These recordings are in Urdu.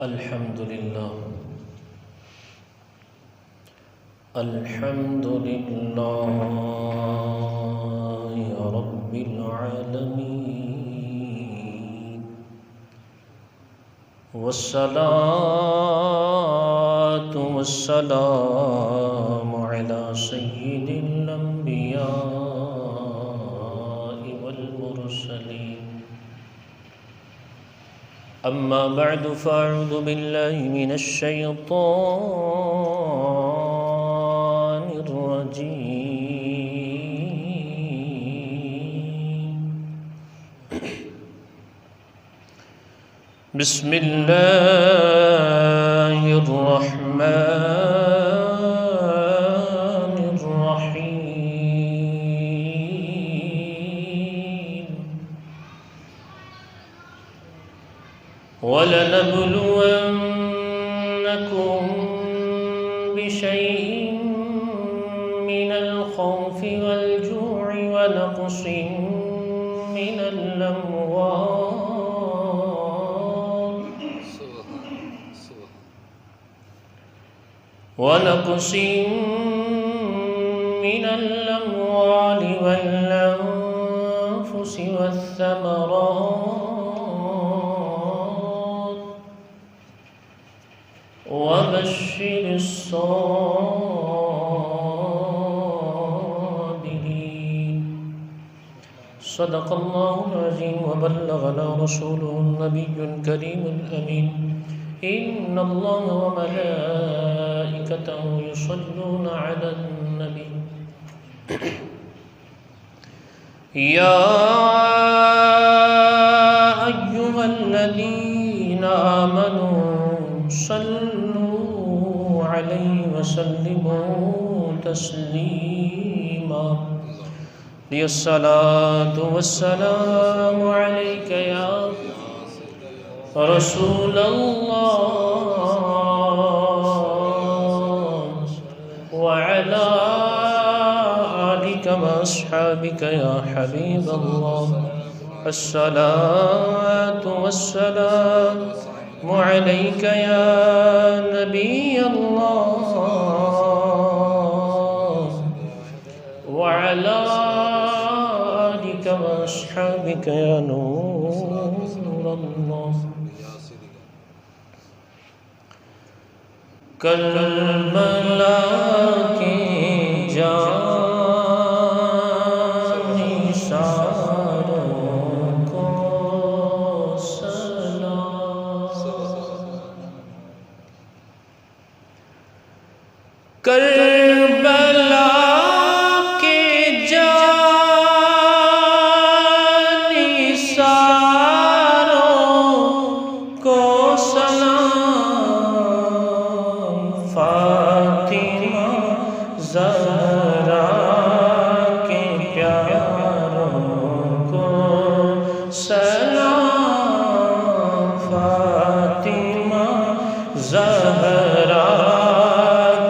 الحمد لله الحمد لله رب العالمين والصلاة والسلام على سيد الأنبياء والمرسلين أما بعد فأعوذ بالله من الشيطان الرجيم بسم الله الرحمن الرحيم ولنبلونكم بشيء من الخوف والجوع ونقص من الأموال والأنفس والثمرات وبشر الصابرين صدق الله العظيم وبلغنا رسوله النبي الكريم الأمين إن الله وملائكته يصلون على النبي يا أيها الذين آمنوا صلوا عليه وسلموا تسليما لي الصلاة والسلام عليك يا رسول الله وعلى آلك وأصحابك يا حبيب الله الصلاة والسلام عليك يا نبي الله وعلى آلك وأصحابك يا نور الله کربلا کی جانثاروں کو سلام کربلا کی جانثاروں کو فاطمہ زہرا کے پیاروں کو سلام فاطمہ زہرا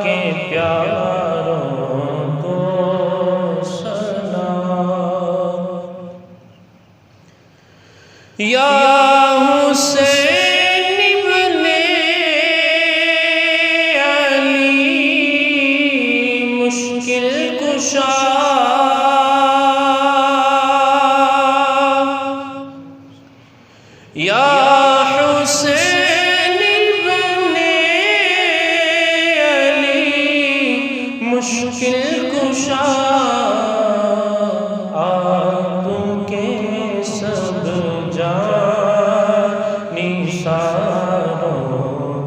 کے پیاروں کو سلام یا حسین یا حسین ابن علی مشکل کشا آپ کے سب جانثاروں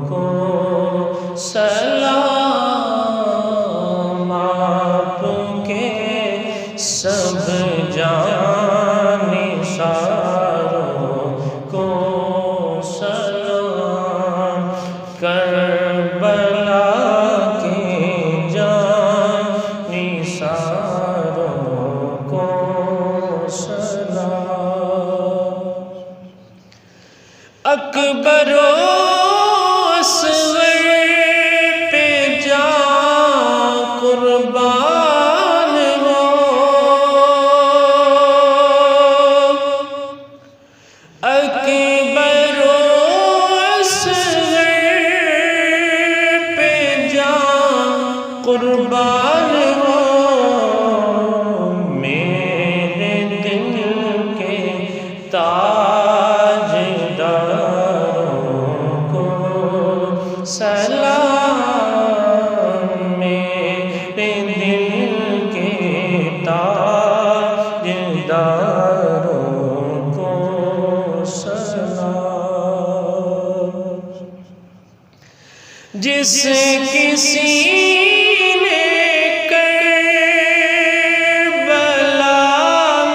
کو سلام آپ کے سب جانثاروں کو سلام کربلا کے جانثاروں کو سلام اکبر و اصغر پہ جان قربان ہو اکبر و اصغر جس کسی نے کربلا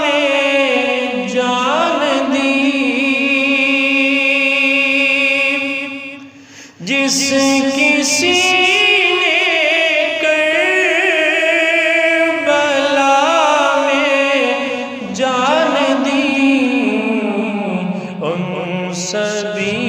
میں جان دی، جس کسی نے کربلا میں جان دی، ان سبھی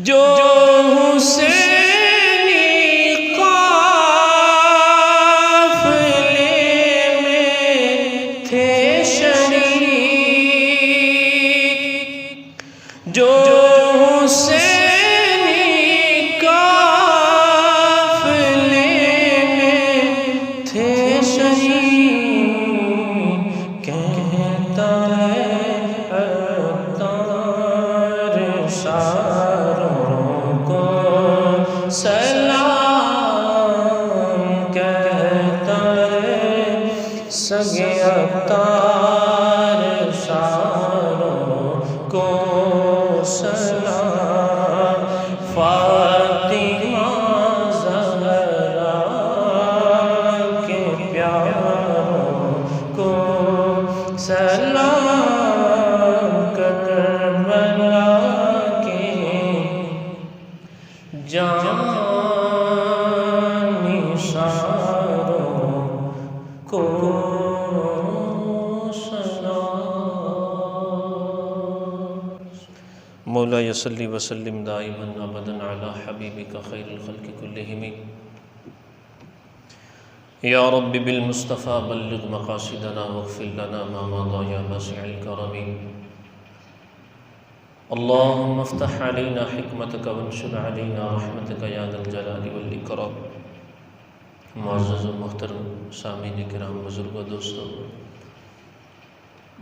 جو حسینی قافلے میں تھے شریک، جو حسینی قافلے میں تھے شریک، کہتا ہے سلام، کہتا ہے سگے ابطار ساروں کو سلام، فاطمہ زہرا کے پیاروں کو سلام، کربلا کے جانی ساروں کو سلام۔ مولا صلی وسلم دائما ابدا علی حبیبک خیر الخلق کلہم۔ یا رب بالمصطفى بلغ مقاصدنا واغفر لنا ما مضى یا واسع الکرم۔ اللهم افتح علينا حکمتك وانشر علينا رحمتك یا ذا الجلال والاکرام۔ معزز و محترم سامعین کرام، بزرگ و دوستو،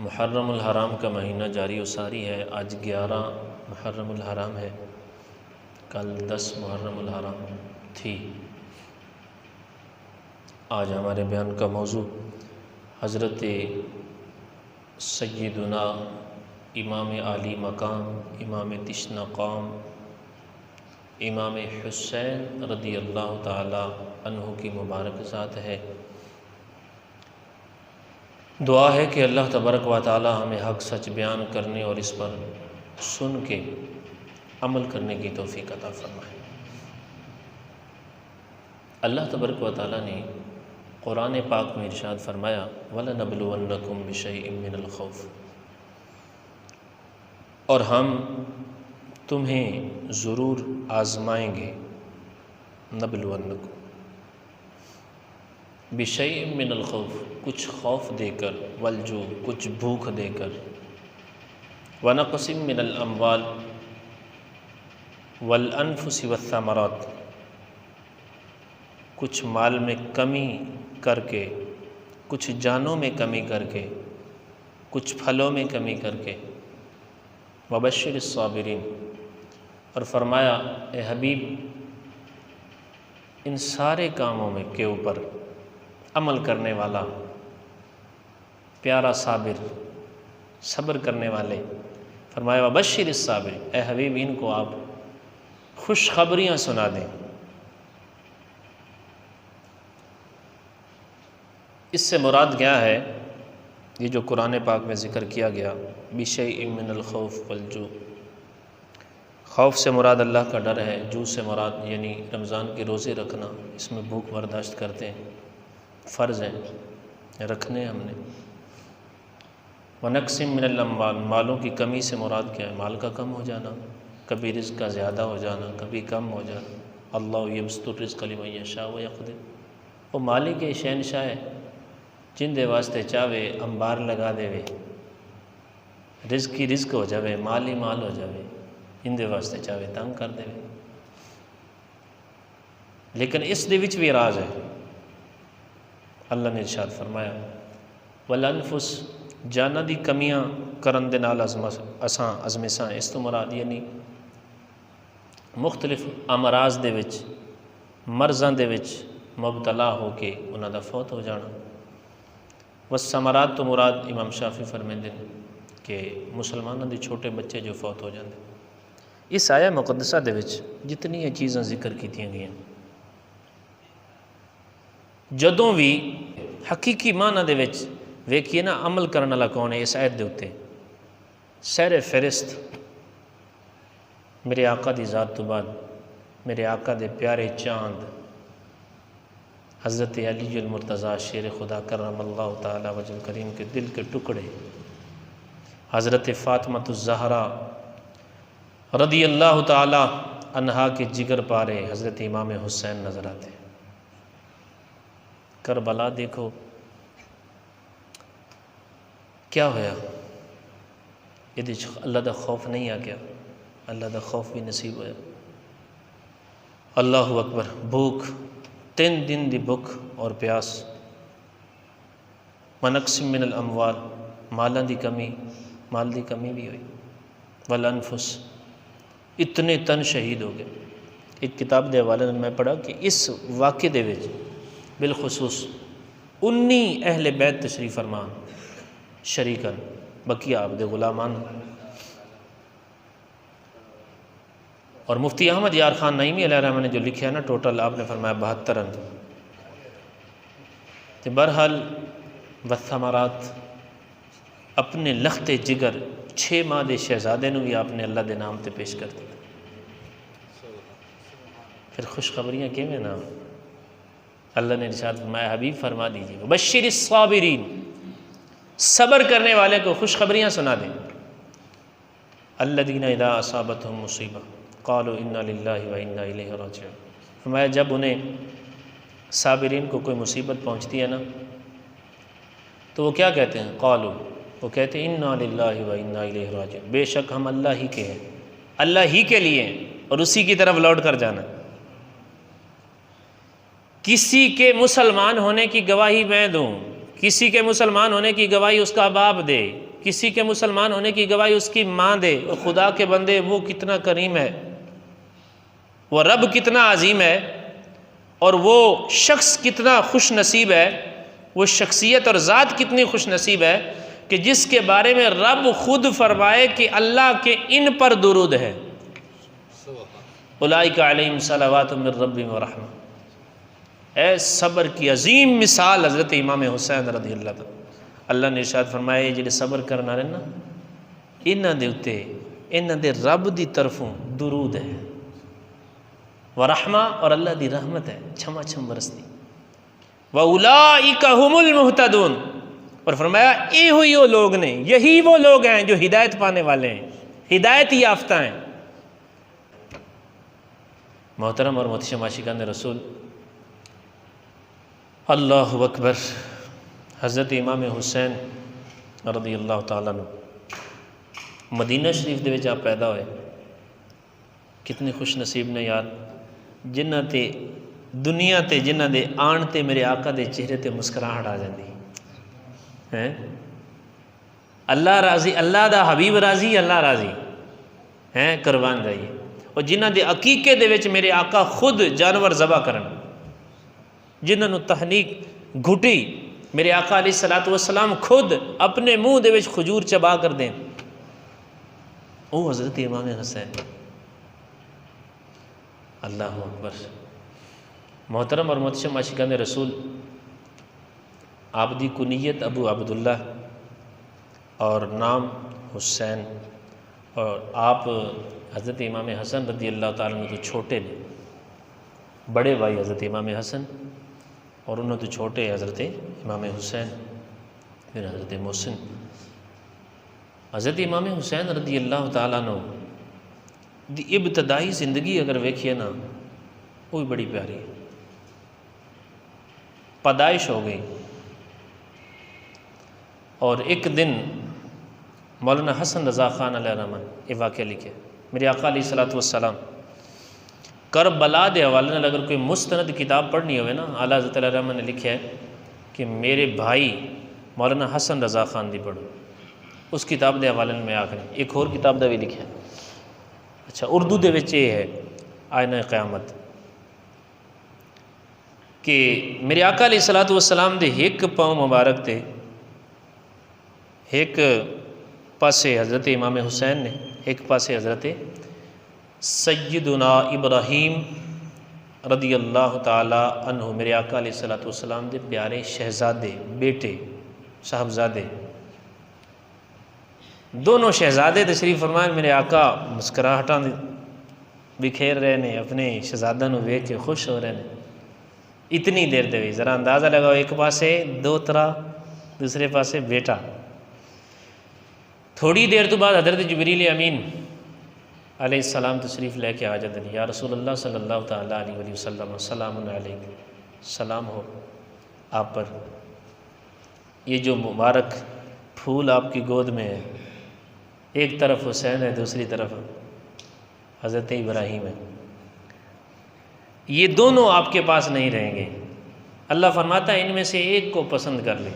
محرم الحرام کا مہینہ جاری و ساری ہے۔ آج 11 محرم الحرام ہے، کل 10 محرم الحرام تھی۔ آج ہمارے بیان کا موضوع حضرت سیدنا امام عالی مقام، امام تشنہ قوم، امام حسین رضی اللہ تعالی عنہ کی مبارک ذات ہے۔ دعا ہے کہ اللہ تبارک و تعالی ہمیں حق سچ بیان کرنے اور اس پر سن کے عمل کرنے کی توفیق عطا فرمائے۔ اللہ تبارک و تعالی نے قرآن پاک میں ارشاد فرمایا وَلَنَبْلُوَنَّكُمْ بِشَيْءٍ مِّنَ الْخَوْفِ، اور ہم تمہیں ضرور آزمائیں گے، نبلونکم بشیء من الخوف، کچھ خوف دے کر، والجوع، کچھ بھوک دے کر، ونقص من الاموال والانفس والثمرات، کچھ مال میں کمی کر کے، کچھ جانوں میں کمی کر کے، کچھ پھلوں میں کمی کر کے، وبشر الصابرین، اور فرمایا اے حبیب ان سارے کاموں میں کے اوپر عمل کرنے والا پیارا صابر، صبر کرنے والے، فرمایا وبشر الصابرین، اے حبیب ان کو آپ خوشخبریاں سنا دیں۔ اس سے مراد کیا ہے؟ یہ جو قرآن پاک میں ذکر کیا گیا بشیء من الخوف والجوع، خوف سے مراد اللہ کا ڈر ہے، جوع سے مراد یعنی رمضان کے روزے رکھنا، اس میں بھوک برداشت کرتے ہیں، فرض ہیں، رکھنے ہم نے۔ ونقص من الاموال، مالوں کی کمی سے مراد کیا ہے؟ مال کا کم ہو جانا، کبھی رزق کا زیادہ ہو جانا، کبھی کم ہو جانا۔ اللہ یبسط الرزق لمن یشاء ویقدر، وہ مالک شہنشاہ ہے، جن دے واسطے چاہے انبار لگا دے وے، رزق کی رزق ہو جاوے، مال ہی مال ہو جاوے، جن دے واسطے چاہے تنگ کر دے وے۔ لیکن اس دے وچ بھی راز ہے۔ اللہ نے ارشاد فرمایا والانفس، جانا دی کمیاں کرن دے نال اساں ازمساں اس تو مراد یعنی مختلف امراض دے وچ مرضاں دے وچ مبتلا ہو کے انہاں دا فوت ہو جانا۔ والثمرات تو مراد امام شافعی فرمیندے نے کہ مسلمانوں دے چھوٹے بچے جو فوت ہو جاندے۔ اس آیہ مقدسہ دے وچ جتنی یہ چیزاں ذکر کیتیاں گئیاں جدوں بھی حقیقی معنی دے وچ ویکھیے نا عمل کرن والا کون ہے اس آیت دے اوتے سیر فہرست میرے آقا دی ذات تو بعد میرے آقا دے پیارے چاند حضرت علی المرتضیٰ شیر خدا کرم اللہ تعالی وجہ کریم کے دل کے ٹکڑے حضرت فاطمہ الزہرا رضی اللہ تعالی عنہا کے جگر پارے حضرت امام حسین نظر آتے۔ کربلا دیکھو کیا ہویا، یہ اللہ دا خوف نہیں آ گیا، اللہ دا خوف بھی نصیب ہویا۔ اللہ اکبر، بھوک 3 دن دی بھوک اور پیاس، منقسم من الاموال، مالاں دی کمی، مال دی کمی بھی ہوئی، والانفس، اتنے تن شہید ہو گئے۔ ایک کتاب دے حوالے میں پڑھا کہ اس واقعے دے وچ بالخصوص 19 اہل بیت تشریف فرمان شریکن، بقیہ آپ دے غلامان، اور مفتی احمد یار خان نعیمی علیہ الرحمہ نے جو لکھا ہے نا ٹوٹل آپ نے فرمایا 72 رن۔ تو بہرحال والثمرات اپنے لخت جگر 6 ماہ دے شہزادے نو بھی آپ نے اللہ دے نام تے پیش کر دیا۔ پھر خوشخبریاں کیویں نا اللہ نے ارشاد فرمایا حبیب فرما دیجیے بشر الصابرین، صبر کرنے والے کو خوشخبریاں سنا دیں۔ الذین اذا اصابتهم مصیبہ قالوا انا للہ و انا الیہ راجعون، فرمایا جب انہیں صابرین کو کوئی مصیبت پہنچتی ہے نا تو وہ کیا کہتے ہیں؟ قالوا، وہ کہتے ہیں انا للہ و انا الیہ راجعون، بے شک ہم اللہ ہی کے ہیں، اللہ ہی کے لیے ہیں اور اسی کی طرف لوٹ کر جانا۔ کسی کے مسلمان ہونے کی گواہی میں دوں، کسی کے مسلمان ہونے کی گواہی اس کا باپ دے، کسی کے مسلمان ہونے کی گواہی اس کی ماں دے، اور خدا کے بندے وہ کتنا کریم ہے، وہ رب کتنا عظیم ہے، اور وہ شخص کتنا خوش نصیب ہے، وہ شخصیت اور ذات کتنی خوش نصیب ہے کہ جس کے بارے میں رب خود فرمائے کہ اللہ کے ان پر درود ہے، اولئک علیہم صلوات من ربہم ورحمہ۔ اے صبر کی عظیم مثال حضرت امام حسین رضی اللہ تعالیٰ، اللہ نے ارشاد فرمایا یہ جڑے صبر کرنا رہے نا انہاں دے اتے انہاں دے رب دی طرفوں درود ہے، ورحمہ اور اللہ دی رحمت ہے چھما چھم برستی، وَأُولَئِكَ هُمُ الْمُهْتَدُونَ، اور فرمایا اے ہوئی وہ لوگ نے، یہی وہ لوگ ہیں جو ہدایت پانے والے ہیں، ہدایت یافتہ ہیں۔ محترم اور محتشم عاشقان رسول، اللہ اکبر، حضرت امام حسین رضی اللہ تعالیٰ عنہ مدینہ شریف دے وچ آپ پیدا ہوئے، کتنے خوش نصیب نے یار جنہ تے دنیا تے جنہ دے آن تے میرے آقا دے چہرے تے مسکراہٹ آ جاندی ہیں، اللہ راضی، اللہ دا حبیب راضی، اللہ راضی ہیں، قربان جائیے، اور جنہ دے عقیقے دے وچ میرے آقا خود جانور ذبح کرن، جنہوں نے تحنیک گھٹی میرے آقا علیہ السلام خود اپنے منہ دے وچ کھجور چبا کر دیں، او حضرت امام حسین، اللہ اکبر۔ محترم اور محتشم عاشقان رسول، آپ دی کنیت ابو عبداللہ اور نام حسین، اور آپ حضرت امام حسن رضی اللہ تعالیٰ عنہ تو چھوٹے نے، بڑے بھائی حضرت امام حسن اور انہوں تو چھوٹے حضرت امام حسین، پھر حضرت محسن۔ حضرت امام حسین رضی اللہ تعالیٰ عنہ دی ابتدائی زندگی اگر ویکھیے نا وہ بھی بڑی پیاری ہے۔ پیدائش ہو گئی اور ایک دن مولانا حسن رضا خان علیہ الرحمہ یہ واقعہ لکھے، میرے آقا علیہ السلام کربلا دے حوالے نال اگر کوئی مستند کتاب پڑھنی ہوئے نا، اعلیٰ حضرت علیہ الرحمہ نے لکھا ہے کہ میرے بھائی مولانا حسن رضا خان دی پڑھو، اس کتاب دے حوالے میں آخر ایک اور کتاب دا بھی لکھا ہے۔ اچھا اردو دے وچ یہ ہے آئینہ قیامت کہ میرے آقا علیہ الصلوۃ والسلام دے ایک پاؤں مبارک تے ایک پاسے حضرت امام حسین نے، ایک پاسے حضرت سیدنا ابراہیم رضی اللہ تعالی عنہ میرے آقا علیہ الصلوۃ والسلام دے پیارے شہزادے بیٹے صاحبزادے دونوں شہزادے تشریف فرمائے۔ میرے آقا مسکراہٹاں بکھیر رہے نے، اپنے شہزادہ نو ویکھ کے خوش ہو رہے ہیں۔ اتنی دیر دے بھی ذرا اندازہ لگاؤ، ایک پاسے دوترا دوسرے پاسے بیٹا۔ تھوڑی دیر تو بعد حضرت جبریل امین علیہ السلام تشریف لے کے حاضر ہیں۔ یا رسول اللہ صلی اللہ تعالیٰ علیہ وسلم السلام علیکم، سلام ہو آپ پر، یہ جو مبارک پھول آپ کی گود میں ہے، ایک طرف حسین ہے دوسری طرف حضرت ابراہیم ہے، یہ دونوں آپ کے پاس نہیں رہیں گے، اللہ فرماتا ہے ان میں سے ایک کو پسند کر لیں،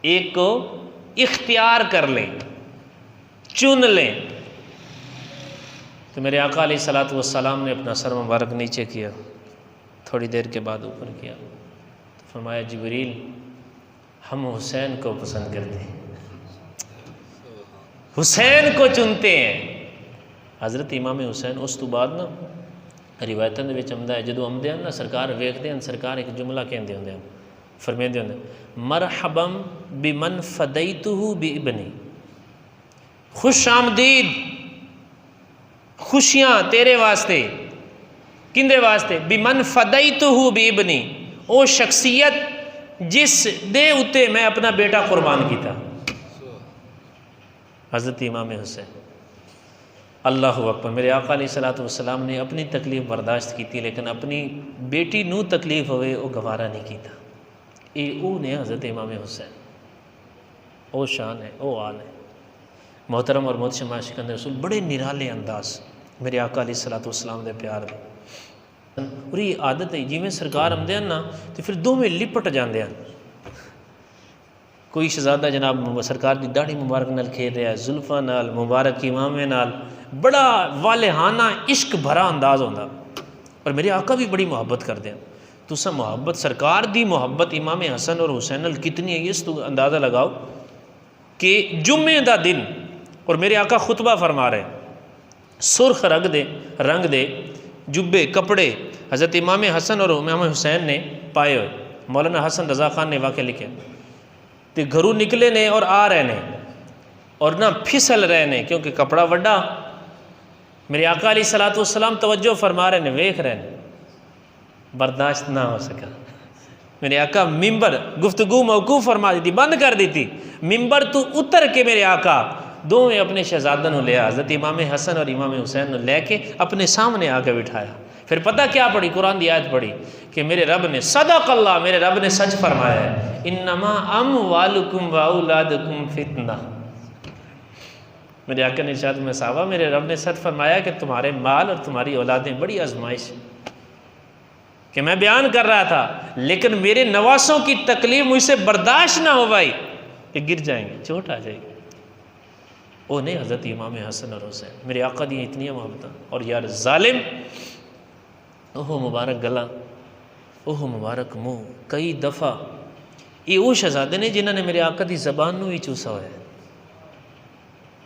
ایک کو اختیار کر لیں، چن لیں۔ تو میرے آقا علیہ الصلوۃ والسلام نے اپنا سر مبارک نیچے کیا، تھوڑی دیر کے بعد اوپر کیا، تو فرمایا جبریل ہم حسین کو پسند کرتے ہیں، حسین کو چنتے ہیں۔ حضرت امام حسین اس تو بعد نا روایتاں دے وچ آندا ہے جدوں آمدے ہیں نا سرکار ویکھدے ہیں، سرکار ایک جملہ کہندے ہوندے ہیں، فرمیندے ہوندے ہیں مرحبا بمن فدیتہ بابنی، خوش آمدید، خوشیاں تیرے واسطے، کندے واسطے؟ بمن فدیتہ بابنی، او شخصیت جس دے اتے میں اپنا بیٹا قربان کیتا، حضرت امام حسین۔ اللہ اکبر۔ میرے آقا علیہ الصلوۃ والسلام نے اپنی تکلیف برداشت کی تھی، لیکن اپنی بیٹی نو تکلیف ہوئے وہ گوارا نہیں کیتا۔ یہ او نے حضرت امام حسین، او شان ہے، او آل ہے۔ محترم اور محتشم عاشقان رسول، بڑے نرالے انداز میرے آقا علیہ الصلوۃ والسلام دے پیار دے، اور یہ عادت ہے جی میں سرکار آمدے ہیں نا تو پھر دو میں لپٹ جاندے ہیں۔ کوئی شہزادہ جناب سرکار دی داڑھی مبارک نال کھیل رہا ہے، زلفاں نال مبارک امامے نال، بڑا والہانہ عشق بھرا انداز ہوندہ، اور میرے آقا بھی بڑی محبت کر دیں۔ تو سا محبت سرکار دی محبت امام حسن اور حسین نال کتنی ہے، اس تو اندازہ لگاؤ کہ جمعے دا دن اور میرے آقا خطبہ فرما رہے ہیں، سرخ رنگ دے جبے کپڑے حضرت امام حسن اور امام حسین نے پائے ہوئے۔ مولانا حسن رضا خان نے واقعہ لکھے تو گھروں نکلے نے اور آ رہے نے اور نہ پھسل رہے نے، کیونکہ کپڑا وڈا۔ میرے آقا علیہ الصلوۃ والسلام توجہ فرما رہے نے، ویکھ رہے نے، برداشت نہ ہو سکا۔ میرے آقا ممبر گفتگو موقوف فرما دی تھی، بند کر دی تھی، ممبر تو اتر کے میرے آقا دونوں اپنے شہزادوں نے لیا، حضرت امام حسن اور امام حسین نے لے کے اپنے سامنے آ کے بٹھایا۔ پھر پتہ کیا پڑھی؟ قرآن دی آیت پڑھی کہ میرے رب نے صدق اللہ، میرے رب نے سچ فرمایا ہے، انما اموالکم واولادکم فتنہ۔ میرے آقا نے ارشاد میں صحابہ، میرے رب نے سچ فرمایا کہ تمہارے مال اور تمہاری اولادیں بڑی آزمائش کہ میں بیان کر رہا تھا، لیکن میرے نواسوں کی تکلیف مجھ سے برداشت نہ ہو بھائی، کہ گر جائیں گے، چوٹ آ جائے گی۔ وہ نہیں حضرت امام حسن اور حسین، میرے آقا دی اتنی محبت، اور یار ظالم، اوہ مبارک گلا، اوہ مبارک منہ، کئی دفعہ یہ وہ شہزادے نے جنہوں نے میرے آقا دی زبان نو ہی چوسا ہوا ہے،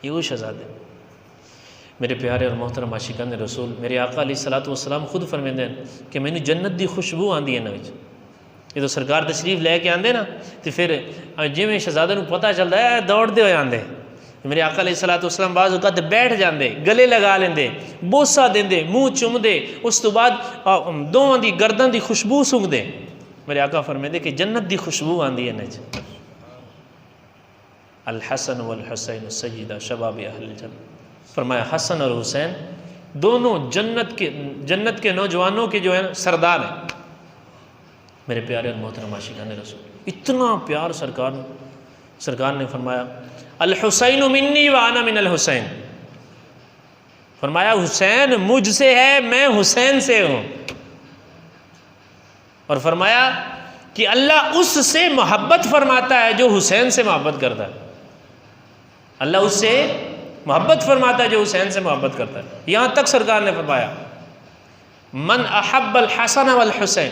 یہ وہ شہزادے۔ میرے پیارے اور محترم عاشقان رسول، میرے آقا علیہ الصلوۃ والسلام خود فرمیندے ہیں کہ مینوں جنت دی خوشبو آندی ہے نا وچ، یہ تو سرکار تشریف لے کے آندے نا تو پھر جویں شہزادے نوں پتہ چلدا ہے دوڑدے ہوئے آندے، میرے آقا علیہ الصلوۃ والسلام بعض اوقات بیٹھ جاندے، گلے لگا لیندے، بوسا دیندے، منہ چومدے، اس تو بعد دونوں دی گردن دی خوشبو سونگدے۔ میرے آقا فرمیندے کہ جنت دی خوشبو آندی ہے نچ، الحسن والحسین سیدہ شباب اہل الجنہ۔ فرمایا حسن اور حسین دونوں جنت کے نوجوانوں کے جو ہیں سردار ہیں۔ میرے پیارے اور محترم عاشقان رسول، اتنا پیار سرکار نے فرمایا الحسین منی وانا من الحسین، فرمایا حسین مجھ سے ہے، میں حسین سے ہوں، اور فرمایا کہ اللہ اس سے محبت فرماتا ہے جو حسین سے محبت کرتا ہے. اللہ اس سے محبت فرماتا ہے جو حسین سے محبت کرتا ہے. یہاں تک سرکار نے فرمایا من احب الحسن والحسین،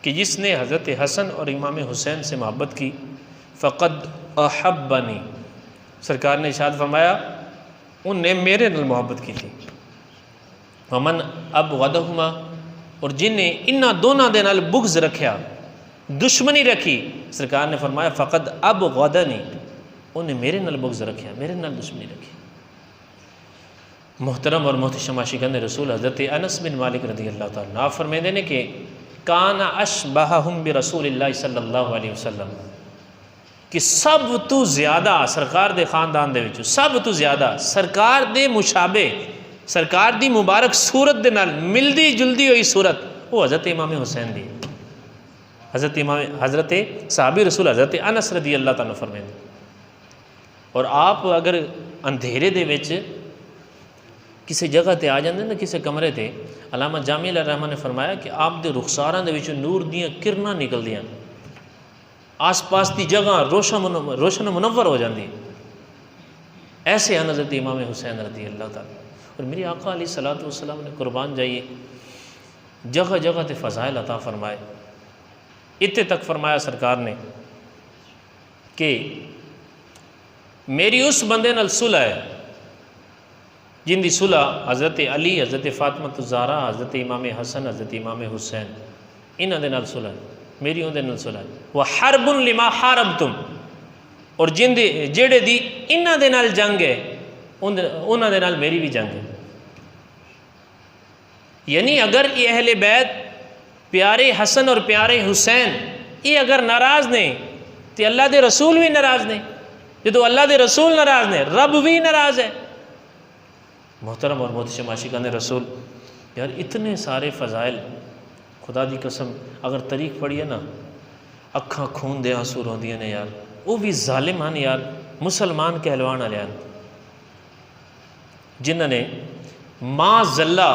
کہ جس نے حضرت حسن اور امام حسین سے محبت کی فقد احبنی، سرکار نے ارشاد فرمایا ان نے میرے نال محبت کی تھی. ومن ابغضہما، اور جن نے انہاں دونوں دے نال بغض رکھیا، دشمنی رکھی، سرکار نے فرمایا فقد ابغضنی، انہوں نے میرے نال بغض رکھیا، میرے نال دشمنی رکھی. محترم اور محتشم عاشقان رسول حضرت انس بن مالک رضی اللہ تعالیٰ عنہ فرماتے ہیں کہ کان اشبہہم برسول اللہ صلی اللہ علیہ وسلم، کہ سب تو زیادہ سرکار دے خاندان دے وچوں سب تو زیادہ سرکار دے مشابہ، سرکار دی مبارک صورت دے نال ملدی جلدی ہوئی صورت وہ حضرت امام حسین دی. حضرت صحابی رسول حضرت انس رضی اللہ تعالیٰ فرماتے ہیں. اور آپ اگر اندھیرے دے وچ کسی جگہ تے آ جاندے نا، کسی کمرے تے، علامہ جامی علیہ الرحمہ نے فرمایا کہ آپ دے رخساراں دے وچوں نور دیاں کرناں نکلدیاں، آس پاس دی جگہ روشن منور ہو جاندی. ایسے ہیں حضرت امام حسین رضی اللہ تعالیٰ. اور میری آقا علیہ الصلوۃ والسلام نے قربان جائیے جگہ جگہ تے فضائل عطا فرمائے. اتنے تک فرمایا سرکار نے کہ میری اس بندے نال صلح ہے جن دی صلح حضرت علی، حضرت فاطمہ الزہرا، حضرت امام حسن، حضرت امام حسین، انہاں دے نال صلح ہے، میری اون دے نال صلح ہے. وحرب لما حاربتم، اور جن دی جڑے دی انہاں دے نال جنگ ہے انہاں دے نال میری بھی جنگ ہے. یعنی اگر یہ اہل بیت پیارے حسن اور پیارے حسین یہ اگر ناراض نے تو اللہ دے رسول بھی ناراض نے. جدو اللہ دے رسول ناراض نے رب بھی ناراض ہے. محترم اور محتشم عاشقان رسول، یار اتنے سارے فضائل، خدا دی قسم اگر طریق پڑھیے نا اکھاں خون دے آنسو روندیاں نے یار. وہ بھی ظالم ہیں یار، مسلمان کہلوان والے ہیں جنہوں نے ماں ذلہ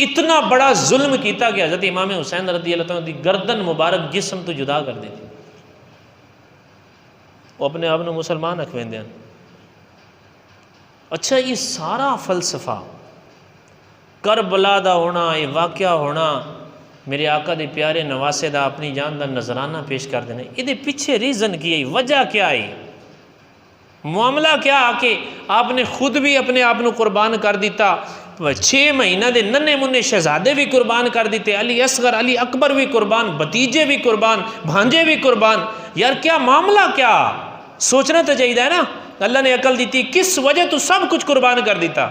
اتنا بڑا ظلم کیتا کہ حضرت امام حسین رضی اللہ تعالیٰ دی گردن مبارک جسم تو جدا کر دی تھی. وہ اپنے آپ نے مسلمان اکھویندے ہیں. اچھا یہ سارا فلسفہ کربلا دا ہونا، یہ واقعہ ہونا، میرے آقا دے پیارے نواسے دا اپنی جان دا نذرانہ پیش کر دینا، یہ پیچھے ریزن کی ہے، وجہ کیا ہے، معاملہ کیا کہ آپ نے خود بھی اپنے آپ کو قربان کر دیتا، 6 مہینہ دے ننے منے شہزادے بھی قربان کر دیتے، علی اصغر علی اکبر بھی قربان، بھتیجے بھی قربان، بھانجے بھی قربان. یار کیا معاملہ، کیا سوچنا تو چاہیے ہے نا. اللہ نے عقل دیتی، کس وجہ تو سب کچھ قربان کر دیتا.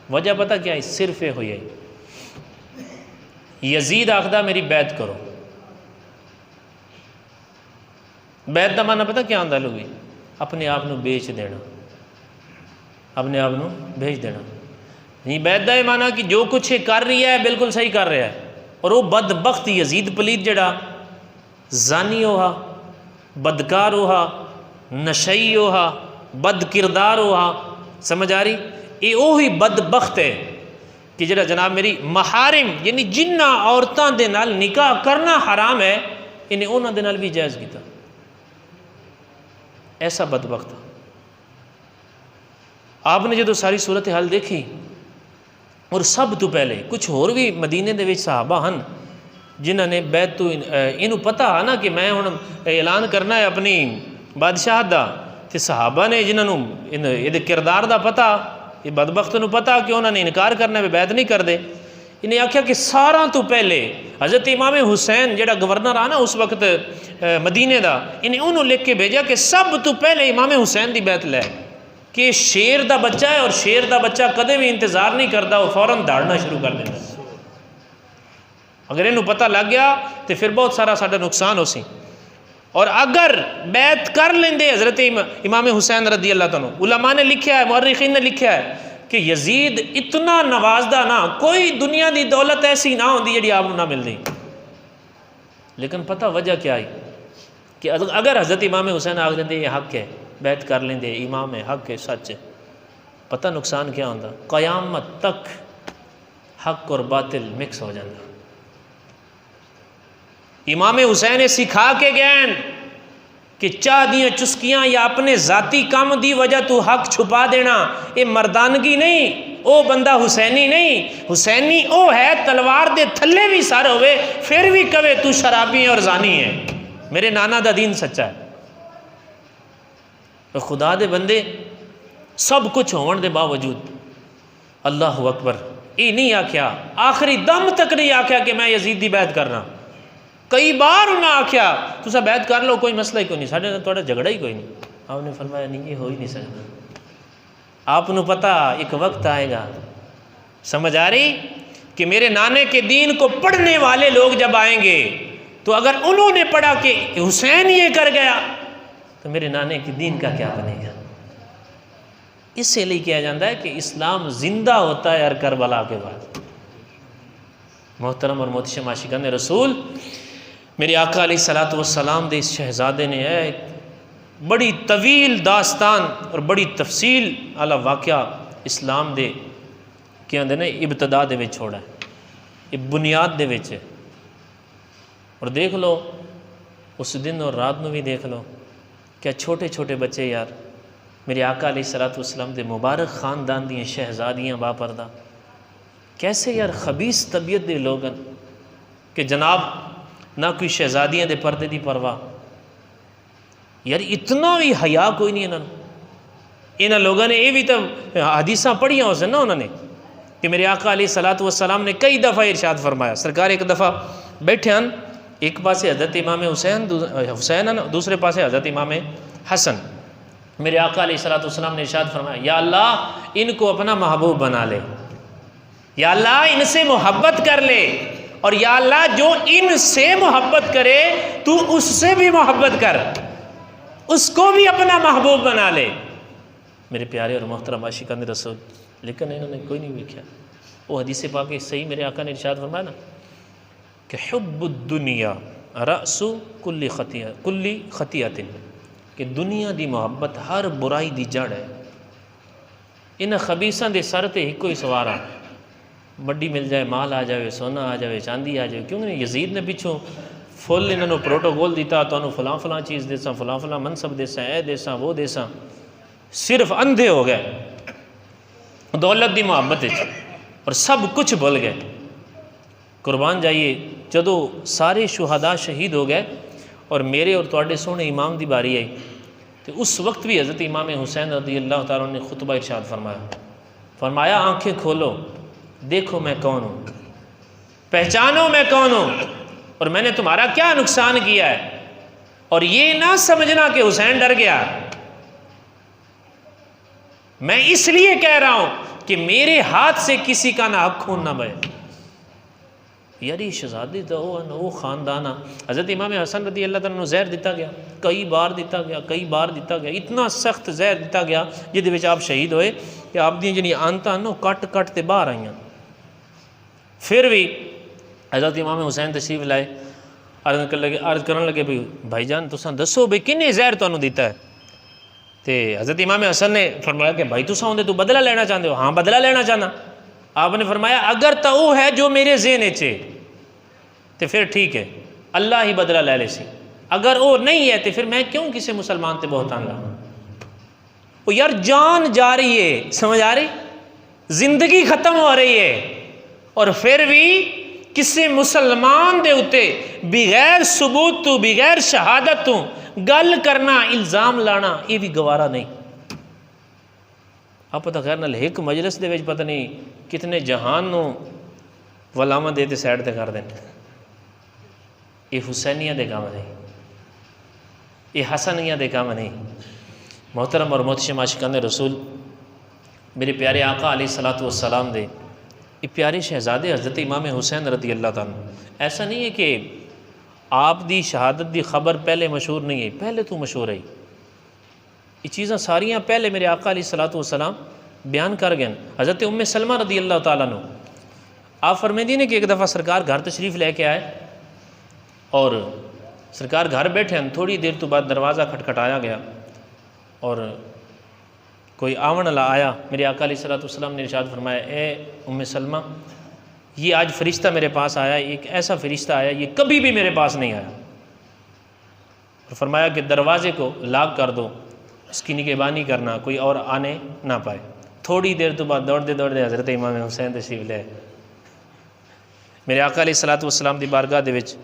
وجہ پتہ کیا ہے؟ صرف یہ ہوئی ہے یزید آخدہ میری بیعت کرو. بیعت دا معنی پتہ کیا ہوتا ہے لوگی؟ اپنے آپ کو بیچ دینا، اپنے آپ کو بیچ دینا. نہیں، بیعت دا یہ معنی کہ جو کچھ کر رہی ہے بالکل صحیح کر رہا ہے. اور وہ بدبخت یزید پلیت جڑا زانی ہوہا، بدکار ہوہا، نشئی ہوہا، بد کردار ہوہا، سمجھ آ رہی؟ یہ وہی بدبخت ہے کہ جڑا جناب میری محارم یعنی جنہ عورتاں دے نال نکاح کرنا حرام ہے انہیں انہاں دے نال بھی جائز کیتا. ایسا بدبخت. آپ نے جدو ساری صورتحال دیکھی اور سب تو پہلے کچھ اور بھی مدینے دے وچ صحابہ ہن جنہاں نے بیعت تو انہوں پتہ ہے نا کہ میں ہن اعلان کرنا ہے اپنی بادشاہ دا، تے صحابہ نے جنہوں یہ کردار دا پتہ، یہ بدبخت نو پتہ کہ انہوں نے انکار کرنا ہے بیعت نہیں کر دے. انہیں آکھیا کہ سارا تو پہلے حضرت امام حسین جڑا گورنر آنا اس وقت مدینے دا، انہیں انہوں لکھ کے بھیجا کہ سب تو پہلے امام حسین دی بیعت لے، کہ شیر دا بچہ ہے اور شیر دا بچہ کدے بھی انتظار نہیں کرتا، وہ فوراً دوڑنا شروع کر دیتا. اگر انہوں پتہ لگ گیا تو پھر بہت سارا ساڈا نقصان ہو سی. اور اگر بیعت کر لیندے حضرت امام حسین رضی اللہ تعالیٰ، علماء نے لکھا ہے، مورخین نے لکھا ہے کہ یزید اتنا نوازدہ نہ، کوئی دنیا دی دولت ایسی نہ ہوندی جڑی آپ نہ مل دی. لیکن پتہ وجہ کیا ہے کہ اگر حضرت امام حسین آگ لیندے یہ حق ہے، بیعت کر لیندے امام ہے، حق ہے، سچ ہے، پتہ نقصان کیا ہوتا؟ قیامت تک حق اور باطل مکس ہو جاتا. امام حسین نے سکھا کے گئے کہ چاہ دیاں چسکیاں یا اپنے ذاتی کام دی وجہ تو حق چھپا دینا، یہ مردانگی نہیں، او بندہ حسینی نہیں، حسینی او ہے تلوار دے تھلے بھی سر ہوئے پھر بھی کہے تو شرابی اور زانی ہے، میرے نانا دا دین سچا ہے۔ تو خدا دے بندے سب کچھ ہون دے باوجود اللہ اکبر یہ نہیں آکھیا، آخری دم تک نہیں آکھیا کہ میں یزید دی بیعت کرنا۔ کئی بار انہوں نے آکھیا تسا بیعت کر لو، کوئی مسئلہ ہی کوئی نہیں، ساڈے نال تہاڈا جھگڑا ہی کوئی نہیں۔ آپ نے فرمایا نہیں یہ ہو ہی نہیں سکتا، آپ نے پتہ ایک وقت آئے گا، سمجھ آ رہی کہ میرے نانے کے دین کو پڑھنے والے لوگ جب آئیں گے تو اگر انہوں نے پڑھا کہ حسین یہ کر گیا تو میرے نانے کے دین کا کیا بنے گا؟ اس سے لیے کیا جاتا ہے کہ اسلام زندہ ہوتا ہے ہر کربلا کے بعد۔ محترم اور محتشم عاشقان رسول، میرے آقا علیہ الصلوۃ والسلام دے اس شہزادے نے ایک بڑی طویل داستان اور بڑی تفصیل والا واقعہ اسلام دے کیا نے ابتدا دے وچ چھوڑا ہے، یہ بنیاد دے وچ ہے۔ اور دیکھ لو اس دن اور رات میں بھی دیکھ لو کیا چھوٹے چھوٹے بچے یار میرے آقا علیہ الصلوۃ والسلام دے مبارک خاندان دیاں شہزادیاں با پردہ کیسے یار خبیث طبیعت دے لوگ کہ جناب نہ کوئی شہزادیاں دے پردے دی پرواہ، یار اتنا بھی حیا کوئی نہیں انہوں لوگوں نے یہ بھی تو حدیثاں پڑھیاں ہو سن نا انہوں نے کہ میرے آقا علیہ الصلوۃ والسلام نے کئی دفعہ ارشاد فرمایا، سرکار ایک دفعہ بیٹھے ہیں ایک پاسے حضرت امام حسین دوسرے پاسے حضرت امام حسن، میرے آقا علیہ الصلوۃ والسلام نے ارشاد فرمایا یا اللہ ان کو اپنا محبوب بنا لے، یا اللہ ان سے محبت کر لے، اور یا اللہ جو ان سے محبت کرے تو اس سے بھی محبت کر، اس کو بھی اپنا محبوب بنا لے۔ میرے پیارے اور محترم عاشقان رسول، لیکن انہوں نے کوئی نہیں دیکھا۔ وہ حدیث پاک صحیح میرے آقا نے ارشاد فرمایا نا کہ حب الدنیا رأس کل خطیئۃ، کہ دنیا دی محبت ہر برائی دی جڑ ہے۔ انہاں خبیثاں دے سر تے ایک کوئی سوارا بڑی مل جائے، مال آ جائے، سونا آ جائے، چاندی آ جائے، کیوں نہیں یزید نے پیچھوں فل انہوں نے پروٹوکول دیتا تو انہوں فلاں فلاں چیز دیساں، فلاں فلاں منصب دیساں، اے دیساں وہ دیساں، صرف اندھے ہو گئے دولت دی محبت اور سب کچھ بھول گئے۔ قربان جائیے جدو سارے شہداء شہید ہو گئے اور میرے اور تواڈے سونے امام دی باری آئی تو اس وقت بھی حضرت امام حسین رضی اللہ تعالیٰ نے خطبہ ارشاد فرمایا آنکھیں کھولو، دیکھو میں کون ہوں، پہچانو میں کون ہوں اور میں نے تمہارا کیا نقصان کیا ہے، اور یہ نہ سمجھنا کہ حسین ڈر گیا، میں اس لیے کہہ رہا ہوں کہ میرے ہاتھ سے کسی کا نہ حق خون نہ بہے۔ یار یہ شہزادی تو وہ خاندان، حضرت امام حسن رضی اللہ تعالیٰ نے زہر دیتا گیا، کئی بار دیتا گیا، اتنا سخت زہر دیتا گیا جہدے وچ آپ شہید ہوئے کہ آپ دی جنی آنتاں نو کٹ کٹ تے باہر آئیاں۔ پھر بھی حضرت امام حسین تشریف لائے، عرض کرن لگے بھائی جان تساں دسو بھئی کنے زہر تانوں دیتا ہے؟ تے حضرت امام حسن نے فرمایا کہ بھائی تساں اندے تو بدلہ لینا چاہتے ہو؟ ہاں بدلہ لینا چاہنا۔ آپ نے فرمایا اگر تو وہ ہے جو میرے ذہن چے تو پھر ٹھیک ہے اللہ ہی بدلہ لے لے سی، اگر وہ نہیں ہے تو پھر میں کیوں کسی مسلمان تے بہتان لا؟ وہ یار جان جا رہی ہے، سمجھ آ رہی، زندگی ختم ہو رہی ہے، اور پھر بھی کسی مسلمان دے اتے بغیر ثبوت تو بغیر شہادت تو گل کرنا، الزام لانا، یہ بھی گوارا نہیں۔ آپ پتہ خیر نال ایک مجلس دے وچ پتہ نہیں کتنے جہان نو ولاواں دے تے سائڈ تے کر دیں۔ یہ حسینیہ دے کام نہیں، یہ حسنیہ دے کام نہیں۔ محترم اور محتشم عاشقان رسول، میرے پیارے آقا علیہ الصلوۃ والسلام دے یہ پیارے شہزادے حضرت امام حسین رضی اللہ تعالیٰ، ایسا نہیں ہے کہ آپ دی شہادت دی خبر پہلے مشہور نہیں ہے، پہلے تو مشہور ہے۔ یہ چیزاں ساریاں پہلے میرے آقا علیہ الصلوۃ والسلام بیان کر گئے۔ حضرت ام سلمہ رضی اللہ تعالیٰ عنہ آپ فرمائیں نے کہ ایک دفعہ سرکار گھر تشریف لے کے آئے اور سرکار گھر بیٹھے ہیں، تھوڑی دیر تو بعد دروازہ کھٹکھٹایا گیا اور کوئی آون والا آیا۔ میرے آقا علیہ الصلوۃ والسلام نے ارشاد فرمایا اے ام سلمہ یہ آج فرشتہ میرے پاس آیا، ایک ایسا فرشتہ آیا یہ کبھی بھی میرے پاس نہیں آیا، اور فرمایا کہ دروازے کو لاک کر دو، اس کی نگہبانی کرنا، کوئی اور آنے نہ پائے۔ تھوڑی دیر تو بعد دوڑتے دوڑتے حضرت امام حسین تشریف لے میرے آقا علیہ الصلوۃ والسلام دی بارگاہ دے وچ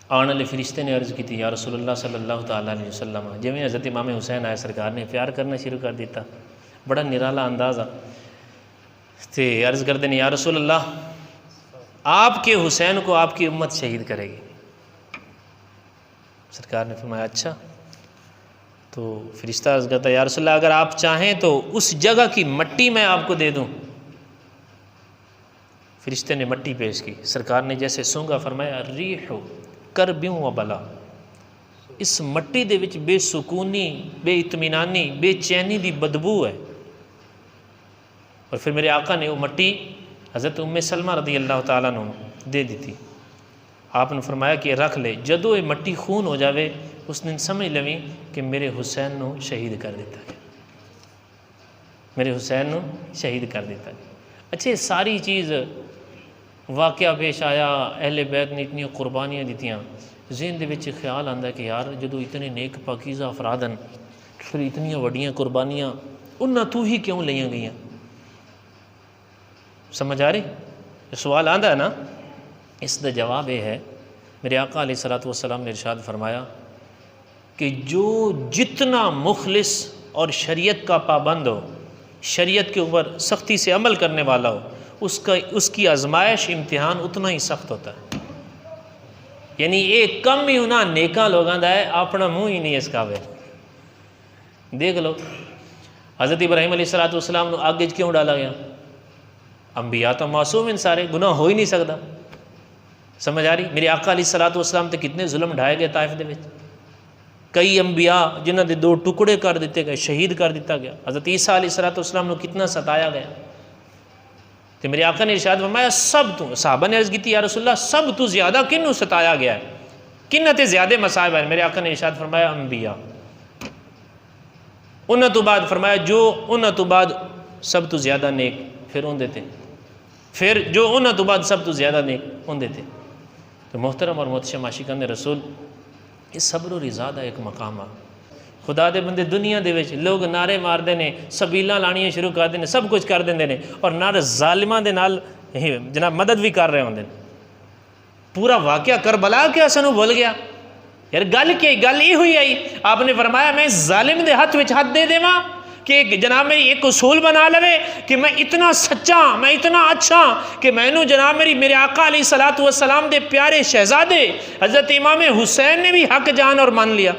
آنے والے فرشتے نے عرض کی تھی، یا رسول اللہ صلی اللہ تعالیٰ علیہ وسلم، جویں حضرت امام حسین آئے سرکار نے پیار کرنا شروع کر دیتا، بڑا نرالا انداز تے عرض کرتے ہیں، یا رسول اللہ آپ کے حسین کو آپ کی امت شہید کرے گی۔ سرکار نے فرمایا اچھا، تو فرشتہ عرض کرتا ہے، یا رسول اللہ اگر آپ چاہیں تو اس جگہ کی مٹی میں آپ کو دے دوں۔ فرشتے نے مٹی پیش کی، سرکار نے جیسے سونگا فرمایا ریح کربیوں و بلا، اس مٹی دے وچ بے سکونی، بے اطمینانی، بے چینی دی بدبو ہے۔ اور پھر میرے آقا نے وہ مٹی حضرت ام سلمہ رضی اللہ تعالیٰ عنہ دے دیتی، آپ نے فرمایا کہ رکھ لے، جدو یہ مٹی خون ہو جاوے اس دن سمجھ لویں کہ میرے حسین نو شہید کر دیتا گیا، میرے حسین نو شہید کر دیتا گیا۔ اچھے ساری چیز واقعہ پیش آیا، اہل بیت نے اتنی قربانیاں دیتیاں، ذہن دے وچ خیال آندا کہ یار جدو اتنے نیک پاکیزہ افراد ہیں پھر اتنی وڈیاں قربانیاں انہاں تو ہی کیوں لئیاں گئیاں؟ سمجھ آ رہی؟ سوال آندا ہے نا، اس دا جواب یہ ہے، میرے آقا علیہ الصلوۃ والسلام نے ارشاد فرمایا کہ جو جتنا مخلص اور شریعت کا پابند ہو، شریعت کے اوپر سختی سے عمل کرنے والا ہو، اس کی آزمائش امتحان اتنا ہی سخت ہوتا ہے۔ یعنی ایک کم ہی انہاں نیکاں لوگاں دا ہے، اپنا منہ ہی نہیں اس قابل۔ دیکھ لو حضرت ابراہیم علیہ الصلوۃ والسلام نو آگ وچ کیوں ڈالا گیا؟ انبیاء تو معصوم ہیں، سارے گناہ ہو ہی نہیں سکتا۔ سمجھ آ رہی؟ میرے آقا علیہ الصلوۃ والسلام تے کتنے ظلم ڈھائے گئے طائف دے وچ، کئی انبیاء جنہاں دے 2 ٹکڑے کر دیتے گئے، شہید کر دیتا گیا۔ حضرت عیسیٰ علیہ الصلوۃ والسلام نو کتنا ستایا گیا، تو میرے آقا نے ارشاد فرمایا سب تو، صحابہ نے عرض کی تھی یا رسول اللہ سب تو زیادہ کنوں ستایا گیا ہے، کنہ تے زیادہ مصائب ہیں؟ میرے آقا نے ارشاد فرمایا انبیاء۔ انہاں تو بعد فرمایا جو انہاں تو بعد سب تو زیادہ نیک پھر ہوں دیتے، پھر جو انہاں تو بعد سب تو زیادہ نیک ہوں دیتے۔ تو محترم اور محتشم عاشقان رسول، یہ صبر و رضا دا ایک مقام ہے۔ خدا دے بندے دنیا دے وچ لوگ نعرے مار دے نے، سبیلاں لانیاں شروع کر دے نے، سب کچھ کر دیندے نے، اور نعرے ظالماں دے نال جناب مدد بھی کر رہے ہوندے نے۔ پورا واقعہ کربلا کیا سنو بھول گیا یار، گل یہ ہوئی آئی، آپ نے فرمایا میں ظالم دے ہاتھ وچ ہاتھ دے دیواں کہ جناب میری ایک اصول بنا لوے کہ میں اتنا سچا، میں اتنا اچھا کہ میں نو جناب میرے آقا علیہ الصلوۃ والسلام دے پیارے شہزادے حضرت امام حسین نے بھی حق جان اور مان لیا؟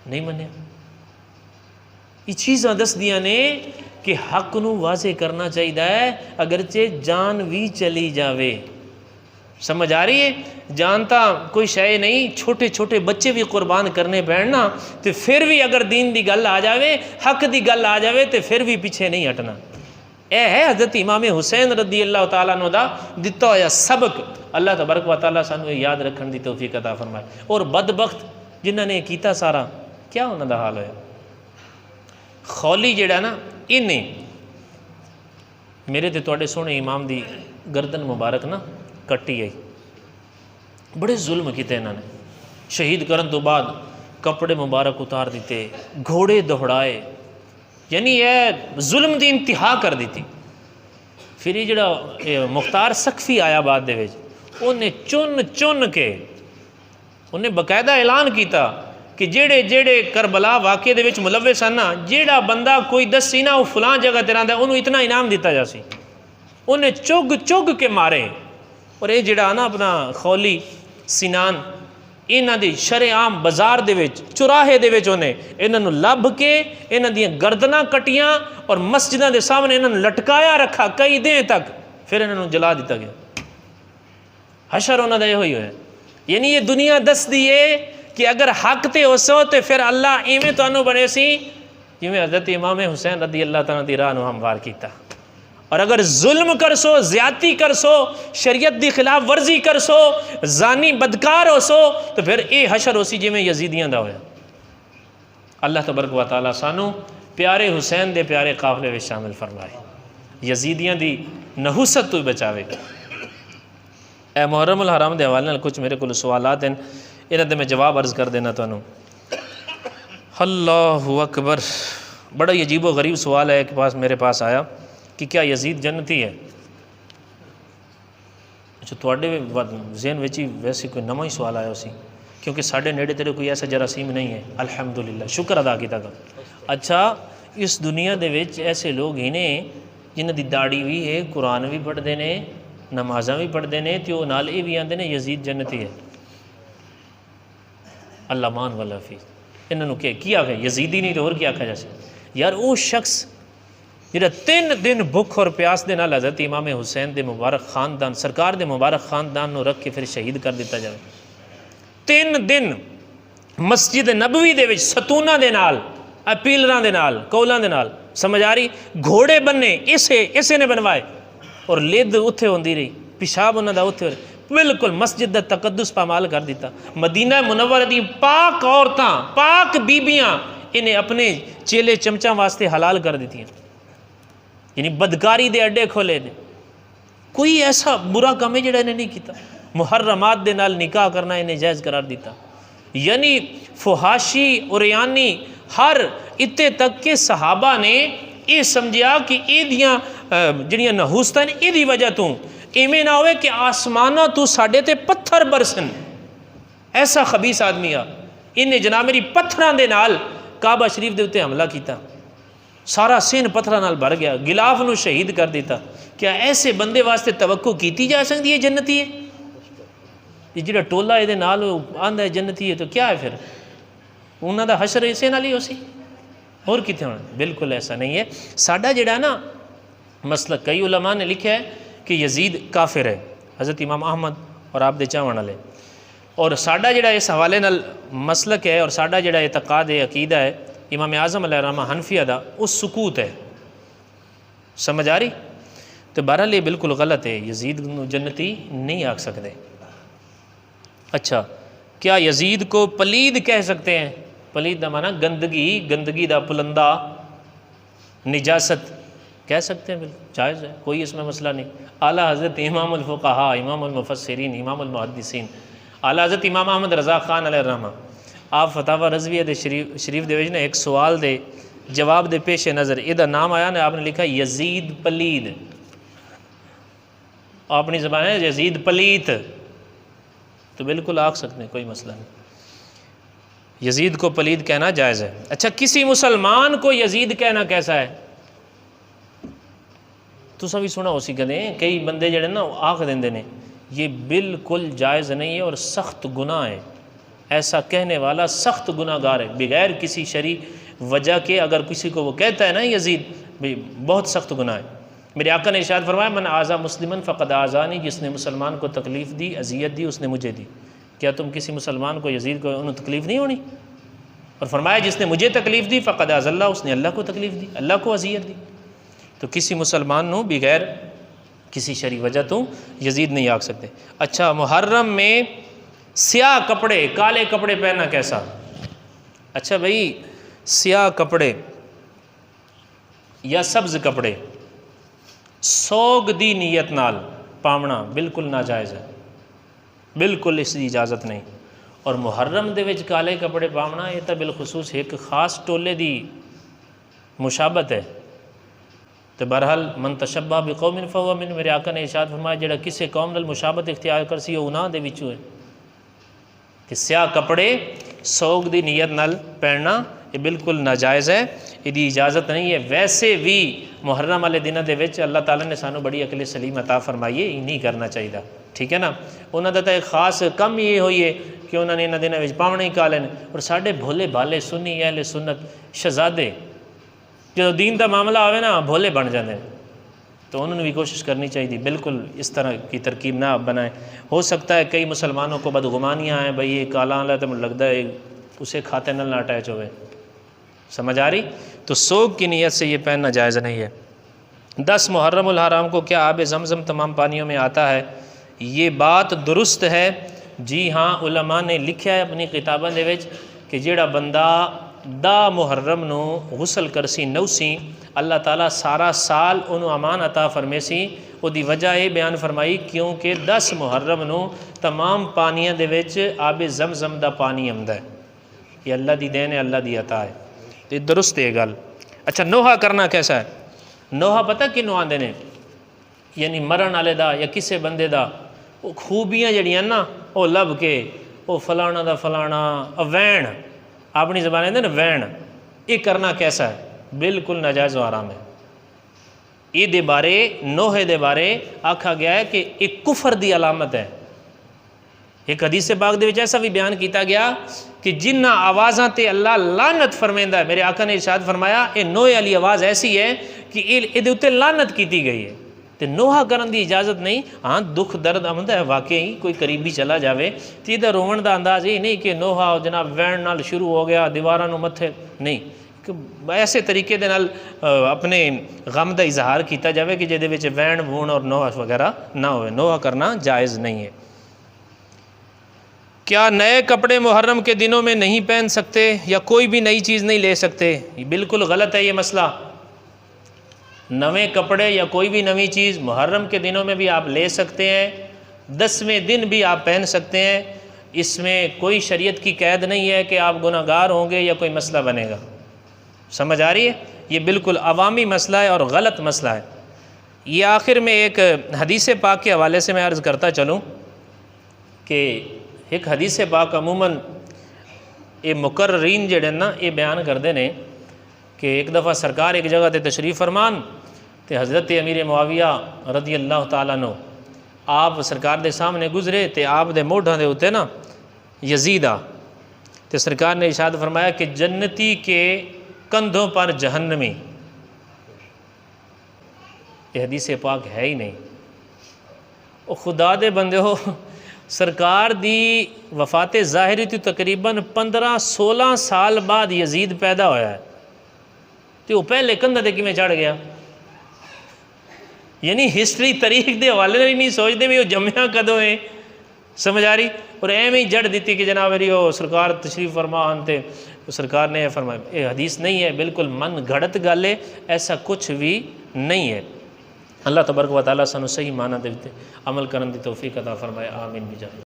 نہیں منیا۔ یہ چیزاں دس دیاں نے کہ حق نو واضح کرنا چاہیے اگرچہ جان بھی چلی جاوے۔ سمجھ آ رہی ہے؟ جانتا کوئی شے نہیں، چھوٹے چھوٹے بچے بھی قربان کرنے بیٹھنا، تو پھر بھی اگر دین دی گل آ جاوے، حق دی گل آ جاوے تو پھر بھی پیچھے نہیں ہٹنا۔ اے ہے حضرت امام حسین رضی اللہ تعالیٰ عنہ دا دتا ہوا سبق۔ اللہ تبارک و تعالیٰ سانو یاد رکھن دی توفیق عطا فرمائے۔ اور بدبخت جنہاں نے کیتا سارا، کیا انہاں دا حال ہویا؟ خولی جڑا نا، انہیں میرے تے تواڈے سونے امام دی گردن مبارک نا کٹی آئی، بڑے ظلم کیتے انہوں نے، شہید کرن تو بعد کپڑے مبارک اتار دیتے، گھوڑے دوڑائے، یعنی یہ ظلم دی انتہا کر دیتی۔ پھر یہ جڑا مختار سقفی آیا بعد دے وچ، انہیں چن چن کے انہیں باقاعدہ اعلان کیتا کہ جیڑے جیڑے کربلا واقعے دے وچ ملوث ہیں نا، جیڑا بندہ کوئی دسی نا وہ فلاں جگہ تے رہندا ہے، انہوں اتنا انعام دیتا جاسی۔ انہیں چگ چگ کے مارے، اور یہ جڑا نا اپنا خولی سنان انہاں دی شرعام بازار دے وچ چوراہے دے وچ انہیں انہاں نو لب کے انہاں دیاں گردناں کٹیاں اور مسجداں دے سامنے انہاں نو لٹکایا رکھا کئی دن تک، پھر انہاں نو جلا دیتا گیا۔ حشر انہاں دا یہ ہوئی ہے۔ یعنی یہ دنیا دس دیئے کہ اگر حق تے ہو سو تو پھر اللہ ایویں تانوں بنے سی جویں حضرت امام حسین رضی اللہ تعالیٰ دی راہ نو ہموار کیتا، اور اگر ظلم کر سو، زیادتی کر سو، شریعت دی خلاف ورزی کر سو، زانی بدکار ہو سو، تو پھر اے حشر ہو سی جویں یزیدیاں دا ہویا۔ اللہ تبارک و تعالیٰ سانو پیارے حسین دے پیارے قافلے وچ شامل فرمائے۔ یزیدیاں دی نحوست تو بچاوے. اے محرم الحرام دے حوالے نال کچھ میرے کو سوالات ہیں، انہاں دے میں جواب عرض کر دینا تانوں. اللہ اکبر. بڑا ہی عجیب و غریب سوال ہے کہ میرے پاس آیا کہ کیا یزید جنتی ہے؟ اچھا تواڈے ذہن وچ ہی ویسے کوئی نواں ہی سوال آیا سی، کیونکہ ساڈے نیڑے تیرے کوئی ایسا جراثیم نہیں ہے. الحمدللہ، شکر ادا کیتا گا. اچھا اس دنیا دے وچ ایسے لوگ ہی نے جنہاں دی داڑھی بھی ہے، قرآن بھی پڑھتے ہیں، نمازاں بھی پڑھتے ہیں، تو نال یہ بھی آندے نے یزید جنتی ہے. اللہ مان والا فی انہوں نے کیا آخیا یزیدی نہیں تو اور کیا آخیا جیسے. یار وہ شخص جہاں 3 دن بھوک اور پیاس دے نال حضرت امام حسین دے مبارک خاندان سرکار دے مبارک خاندان نو رکھ کے پھر شہید کر دیتا جائے. 3 دن مسجد نبوی دے وچ ستوناں دے نال، پیلراں دے نال، کولاں دے نال، سمجھ آ رہی، گھوڑے بننے اسے نے بنوائے، اور لد اتھے ہوندی رہی، پیشاب انہاں دا اتھے ہو رہی، بالکل مسجد دا تقدس پامال کر دیتا. مدینہ منورہ دی پاک عورتاں، پاک بیبیاں انہیں اپنے چیلے چمچاں واسطے حلال کر دیتی ہیں. یعنی بدکاری دے اڈے کھولے نے. کوئی ایسا برا کام ہے جڑا انہیں نہیں کیتا. محرمات دے نال نکاح کرنا انہیں جائز قرار دیتا. یعنی فحاشی اوریانی ہر اتے تک کہ صحابہ نے یہ سمجھیا کہ یہ دیاں جڑیاں نحوستاں نے یہ دی وجہ تو ایویں نہ ہوئے کہ آسمانہ تو ساڈے تے پتھر برسن. ایسا خبیث آدمی آ انہیں جناب میری پتھراں دے نال کعبہ شریف دے اتے حملہ کیتا، سارا سین پتھراں نال بھر گیا، غلاف نو شہید کر دیتا. کیا ایسے بندے واسطے توقع کیتی جا سکتی ہے جنتی ہے؟ یہ جڑا ٹولہ یہ نال آندا ہے جنتی ہے تو کیا ہے پھر انہاں دا حشر اسے نال ہی ہو سی اور کتنے ہونا؟ بالکل ایسا نہیں ہے. ساڈا جڑا نا مسلک کئی علماء نے لکھا ہے کہ یزید کافر ہے، حضرت امام احمد اور آپ دے چاون والے. اور ساڈا جڑا اس حوالے نال مسلک ہے اور ساڈا جڑا اعتقاد ہے، عقیدہ ہے امام اعظم علیہ الرحمہ حنفیہ دا، اس سکوت ہے. سمجھ آ رہی؟ تو بہرحال یہ بالکل غلط ہے، یزید جنتی نہیں آکھ سکتے. اچھا کیا یزید کو پلید کہہ سکتے ہیں؟ پلید دا معنی گندگی دا پلندہ، نجاست کہہ سکتے ہیں، بالکل جائز ہے، کوئی اس میں مسئلہ نہیں. اعلیٰ حضرت امام الفقہاء، امام المفسرین، امام المحدثین، اعلیٰ حضرت امام احمد رضا خان علیہ الرحمہ، آپ فتاوی رضویہ دے شریف دے وچ نے ایک سوال دے جواب دے پیش نظر یہ نام آیا نے، آپ نے لکھا یزید پلید. اپنی زبان ہے یزید پلیت، تو بالکل آکھ سکتے ہیں، کوئی مسئلہ نہیں. یزید کو پلید کہنا جائز ہے. اچھا کسی مسلمان کو یزید کہنا کیسا ہے؟ تو سبھی سنا ہو سی کدیں کئی بندے جڑے نا آکھ دیندے نے، یہ بالکل جائز نہیں ہے اور سخت گناہ ہے. ایسا کہنے والا سخت گناہ گار ہے بغیر کسی شرعی وجہ کے. اگر کسی کو وہ کہتا ہے نا یزید، بہت سخت گناہ ہے. میرے آقا نے ارشاد فرمایا من آذا مسلمن فقد آذانی، جس نے مسلمان کو تکلیف دی، اذیت دی، اس نے مجھے دی. کیا تم کسی مسلمان کو یزید کو انہیں تکلیف نہیں ہونی؟ اور فرمایا جس نے مجھے تکلیف دی فقد آذ اللہ، اس نے اللہ کو تکلیف دی، اللہ کو اذیت دی. تو کسی مسلمان نو بغیر کسی شرعی وجہ تو یزید نہیں آکھ سکتے. اچھا محرم میں سیاہ کپڑے، کالے کپڑے پہننا کیسا؟ اچھا بھائی سیاہ کپڑے یا سبز کپڑے سوگ دی نیت نال پاونا بالکل ناجائز ہے، بالکل اس کی اجازت نہیں. اور محرم دے وچ کالے کپڑے پاونا یہ تو بالخصوص ایک خاص ٹولے دی مشابت ہے. تو بہرحال من تشبہ بقوم فہو من، میرے آقا نے ارشاد فرمایا جڑا کسی قوم نال مشابت اختیار کر سی وہ انہاں دے وچوں ہے. کہ سیاہ کپڑے سوگ دی نیت نال پہننا یہ بالکل ناجائز ہے، یہ اجازت نہیں ہے. ویسے بھی محرم والے دنوں دے وچ اللہ تعالیٰ نے سانو بڑی عقل سلیم عطا فرمائی ہے، یہ نہیں کرنا چاہیے. ٹھیک ہے نا؟ انہوں دا تو ایک خاص کم یہ ہوئی ہے کہ انہوں نے انہوں دنوں وچ پاونے ہی کالے نے. اور ساڈے بھولے بھالے سنی اہل سنت شہزادے جو دین دا معاملہ آوے نا بھولے بن جاندے، تو انہوں نے بھی کوشش کرنی چاہیے بالکل اس طرح کی ترکیب نہ بنائیں. ہو سکتا ہے کئی مسلمانوں کو بدگمانیاں ہیں بھئی یہ کالا والا تو لگتا ہے اسے کھاتے نہ اٹیچ ہوئے. سمجھ آ رہی؟ تو سوگ کی نیت سے یہ پہننا جائز نہیں ہے. 10 محرم الحرام کو کیا آب زمزم تمام پانیوں میں آتا ہے؟ یہ بات درست ہے. جی ہاں علماء نے لکھا ہے اپنی کتابوں دے وچ کہ جیڑا بندہ دا محرم نو غسل کرسی نوسی اللہ تعالیٰ سارا سال انہوں امان عطا فرمیسی. وہ دی وجہ یہ بیان فرمائی کیونکہ 10 محرم نو تمام پانیاں دے وچ آب زمزم دا پانی آمدا ہے. یہ اللہ دی دین ہے، اللہ دی عطا ہے. تو درست ہے گل. اچھا نوحہ کرنا کیسا ہے؟ نوحہ پتہ کنوں آندے نے؟ یعنی مرن والے دا یا کسے بندے دا وہ خوبیاں جڑیاں نا وہ لب کے وہ فلانا دا فلانا وین اپنی زبان ہے نا وین، یہ کرنا کیسا ہے؟ بالکل ناجائز و حرام ہے. یہ دے بارے نوحے دے بارے آکھا گیا ہے کہ ایک کفر دی علامت ہے. ایک حدیث پاک دے وچ ایسا بھی بیان کیتا گیا کہ جنہ آوازاں تے اللہ لعنت فرمیندا ہے. میرے آقا نے ارشاد فرمایا اے نوحے والی آواز ایسی ہے کہ یہ دے اوتے لعنت کیتی گئی ہے. تے نوحہ کرن دی اجازت نہیں. ہاں دکھ درد آمدا ہے واقعی کوئی قریبی چلا جاوے تے ادھر روون دا انداز یہ نہیں کہ نوحہ جناب وین نال شروع ہو گیا دیواراں نو متھے نہیں، کہ ایسے طریقے دے نال اپنے غم دا اظہار کیتا جاوے کہ جہدے وچ وین وون اور نوحہ وغیرہ نہ ہوئے. نوحہ کرنا جائز نہیں ہے. کیا نئے کپڑے محرم کے دنوں میں نہیں پہن سکتے یا کوئی بھی نئی چیز نہیں لے سکتے؟ بالکل غلط ہے یہ مسئلہ. نویں کپڑے یا کوئی بھی نئی چیز محرم کے دنوں میں بھی آپ لے سکتے ہیں، 10ویں دن بھی آپ پہن سکتے ہیں. اس میں کوئی شریعت کی قید نہیں ہے کہ آپ گناہ گار ہوں گے یا کوئی مسئلہ بنے گا. سمجھ آ رہی ہے؟ یہ بالکل عوامی مسئلہ ہے اور غلط مسئلہ ہے. یہ آخر میں ایک حدیث پاک کے حوالے سے میں عرض کرتا چلوں کہ ایک حدیث پاک عموماً یہ مقررین جڑے نا یہ بیان کرتے ہیں کہ ایک دفعہ سرکار ایک جگہ تے تشریف فرمان تے حضرت امیر معاویہ رضی اللہ تعالیٰ عنہ آپ سرکار دے سامنے گزرے تے آپ دے موڈھاں دے ہوتے نا یزید آ تے سرکار نے ارشاد فرمایا کہ جنتی کے کندھوں پر جہنمی. یہ حدیث پاک ہے ہی نہیں. او خدا دے بندے ہو، سرکار دی وفات ظاہری تو تقریباً 15-16 سال بعد یزید پیدا ہویا ہے تو وہ پہلے کندھے تے کیویں چڑھ گیا؟ یعنی ہسٹری تاریخ دے حوالے نہیں نہیں سوچتے بھی وہ جمعہ کدوں ہے. سمجھ آ رہی؟ اور ایویں ہی جڑ دیتی کہ جناب میری وہ سرکار تشریف فرمان تے سرکار نے فرمایا. یہ حدیث نہیں ہے، بالکل من گھڑت گل ہے، ایسا کچھ بھی نہیں ہے. اللہ تبارک و تعالیٰ سانو صحیح معنی دے عمل کرن دی توفیق عطا فرمائے. آمین بجاہ.